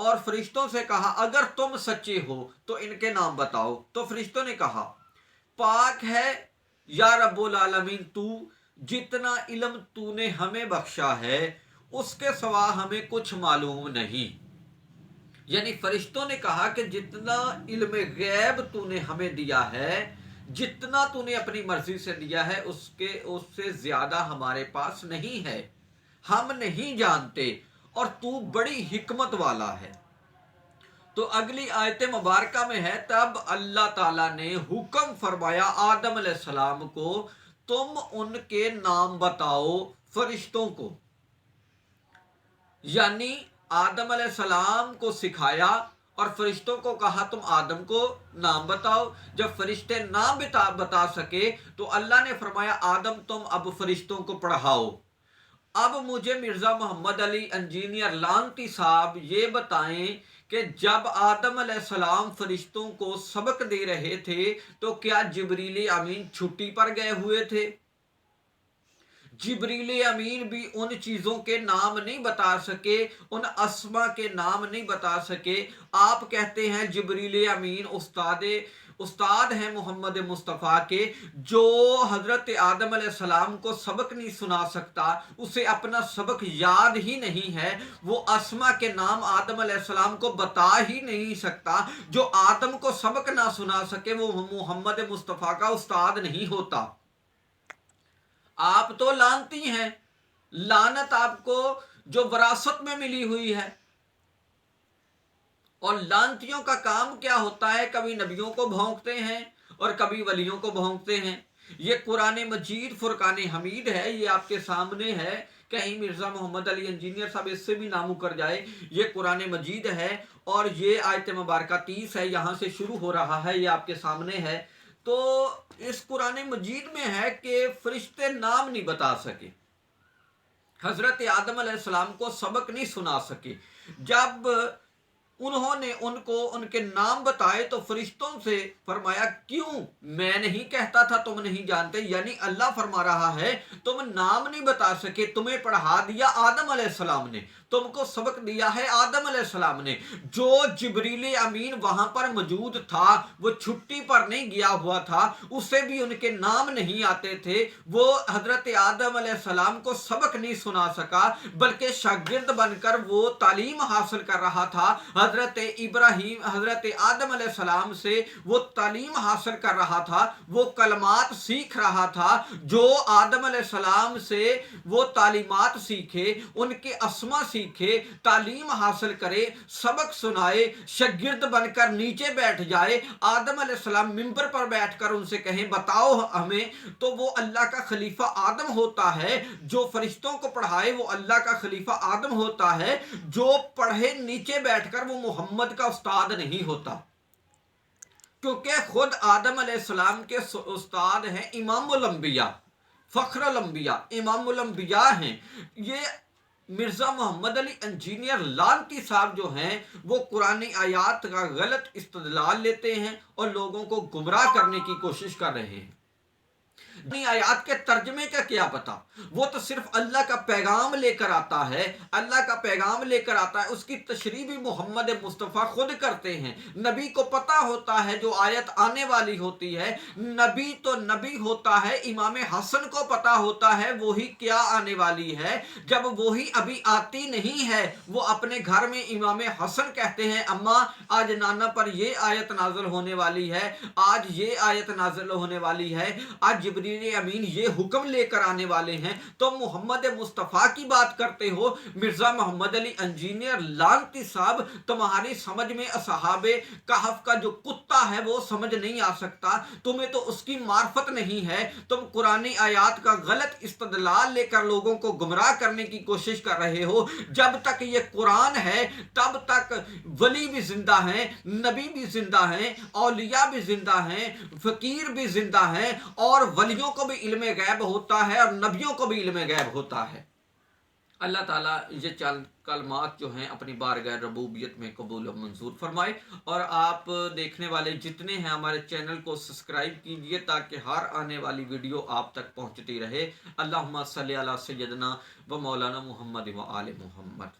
اور فرشتوں سے کہا اگر تم سچے ہو تو ان کے نام بتاؤ۔ تو فرشتوں نے کہا پاک ہے یا رب العالمین تو، جتنا علم تو نے ہمیں بخشا ہے اس کے سوا ہمیں کچھ معلوم نہیں۔ یعنی فرشتوں نے کہا کہ جتنا علم غیب تو نے ہمیں دیا ہے، جتنا تو نے اپنی مرضی سے دیا ہے، اس سے زیادہ ہمارے پاس نہیں ہے، ہم نہیں جانتے، اور تو بڑی حکمت والا ہے۔ تو اگلی آیت مبارکہ میں ہے تب اللہ تعالیٰ نے حکم فرمایا آدم علیہ السلام کو تم ان کے نام بتاؤ فرشتوں کو، یعنی آدم علیہ السلام کو سکھایا اور فرشتوں کو کہا تم آدم کو نام بتاؤ۔ جب فرشتے نام بتا سکے تو اللہ نے فرمایا آدم تم اب فرشتوں کو پڑھاؤ۔ اب مجھے مرزا محمد علی انجینئر لانتی صاحب یہ بتائیں کہ جب آدم علیہ السلام فرشتوں کو سبق دے رہے تھے تو کیا جبریل امین چھٹی پر گئے ہوئے تھے؟ جبریل امین بھی ان چیزوں کے نام نہیں بتا سکے، ان اسما کے نام نہیں بتا سکے۔ آپ کہتے ہیں جبریل امین استاد ہیں محمد مصطفیٰ کے، جو حضرت آدم علیہ السلام کو سبق نہیں سنا سکتا، اسے اپنا سبق یاد ہی نہیں ہے، وہ اسما کے نام آدم علیہ السلام کو بتا ہی نہیں سکتا۔ جو آدم کو سبق نہ سنا سکے وہ محمد مصطفیٰ کا استاد نہیں ہوتا۔ آپ تو لانتی ہیں، لعنت آپ کو جو وراثت میں ملی ہوئی ہے، اور لانتیوں کا کام کیا ہوتا ہے؟ کبھی نبیوں کو بھونکتے ہیں اور کبھی ولیوں کو بھونکتے ہیں۔ یہ قرآن مجید فرقان حمید ہے، یہ آپ کے سامنے ہے، کہیں مرزا محمد علی انجینئر صاحب اس سے بھی نامو کر جائے۔ یہ قرآن مجید ہے اور یہ آیت مبارکہ 30 ہے، یہاں سے شروع ہو رہا ہے، یہ آپ کے سامنے ہے۔ تو اس قرآن مجید میں ہے کہ فرشتے نام نہیں بتا سکے، حضرت آدم علیہ السلام کو سبق نہیں سنا سکے۔ جب انہوں نے ان کو ان کے نام بتائے تو فرشتوں سے فرمایا کیوں؟ میں نہیں کہتا تھا تم نہیں جانتے، یعنی اللہ فرما رہا ہے تم نام نہیں بتا سکے، تمہیں پڑھا دیا آدم علیہ السلام نے، تم کو سبق دیا ہے آدم علیہ السلام نے۔ جو جبریل امین وہاں پر موجود تھا، وہ چھٹی پر نہیں گیا ہوا تھا، اسے بھی ان کے نام نہیں آتے تھے، وہ حضرت آدم علیہ السلام کو سبق نہیں سنا سکا، بلکہ شاگرد بن کر وہ تعلیم حاصل کر رہا تھا۔ حضرت آدم علیہ السلام سے وہ تعلیم حاصل کر رہا تھا، وہ کلمات سیکھ رہا تھا۔ جو آدم علیہ السلام سے وہ تعلیمات سیکھے، ان کے اسما سیکھے، تعلیم حاصل کرے، سبق سنائے، شاگرد بن کر نیچے بیٹھ جائے، آدم علیہ السلام ممبر پر بیٹھ کر ان سے کہیں بتاؤ ہمیں، تو وہ اللہ کا خلیفہ آدم ہوتا ہے۔ جو فرشتوں کو پڑھائے وہ اللہ کا خلیفہ آدم ہوتا ہے، جو پڑھے نیچے بیٹھ کر وہ محمد کا استاد نہیں ہوتا، کیونکہ خود آدم علیہ السلام کے استاد ہیں امام الانبیاء، فخر الانبیاء، امام الانبیاء ہیں۔ یہ مرزا محمد علی انجینئر لانتی صاحب جو ہیں وہ قرآن آیات کا غلط استدلال لیتے ہیں اور لوگوں کو گمراہ کرنے کی کوشش کر رہے ہیں۔ آیات کے ترجمے کا کیا پتا، وہ تو صرف اللہ کا پیغام لے کر آتا ہے، اللہ کا پیغام لے کر آتا ہے، اس کی تشریح بھی محمد مصطفیٰ خود کرتے ہیں۔ نبی کو پتا ہوتا ہے جو آیت آنے والی ہوتی ہے، نبی تو نبی ہوتا ہے، امام حسن کو پتا ہوتا ہے وہی کیا آنے والی ہے۔ جب وہی ابھی آتی نہیں ہے، وہ اپنے گھر میں امام حسن کہتے ہیں اماں آج نانا پر یہ آیت نازل ہونے والی ہے، آج یہ آیت نازل ہونے والی ہے، آج جبریل امین یہ حکم لے کر آنے والے ہیں، تو محمد مصطفیٰ کی بات کرتے ہو۔ مرزا محمد علی انجینئر لانتی صاحب، تمہاری سمجھ میں اصحاب کہف کا جو کتا ہے وہ سمجھ نہیں آ سکتا، تمہیں تو اس کی معرفت نہیں ہے، تم قرآن آیات کا غلط استدلال لے کر لوگوں کو گمراہ کرنے کی کوشش کر رہے ہو۔ جب تک یہ قرآن ہے تب تک ولی بھی زندہ ہیں، نبی بھی زندہ ہیں، اولیاء بھی زندہ ہیں، فقیر بھی زندہ ہیں، اور ولیوں کو بھی علم غیب ہوتا ہے اور نبیوں کو بھی علم غیب ہوتا ہے۔ اللہ تعالیٰ یہ چند کلمات جو ہیں اپنی بارگاہ ربوبیت میں قبول و منظور فرمائے، اور آپ دیکھنے والے جتنے ہیں ہمارے چینل کو سبسکرائب کیجئے تاکہ ہر آنے والی ویڈیو آپ تک پہنچتی رہے۔ اللہم صلی علی سیدنا و مولانا محمد و آل محمد۔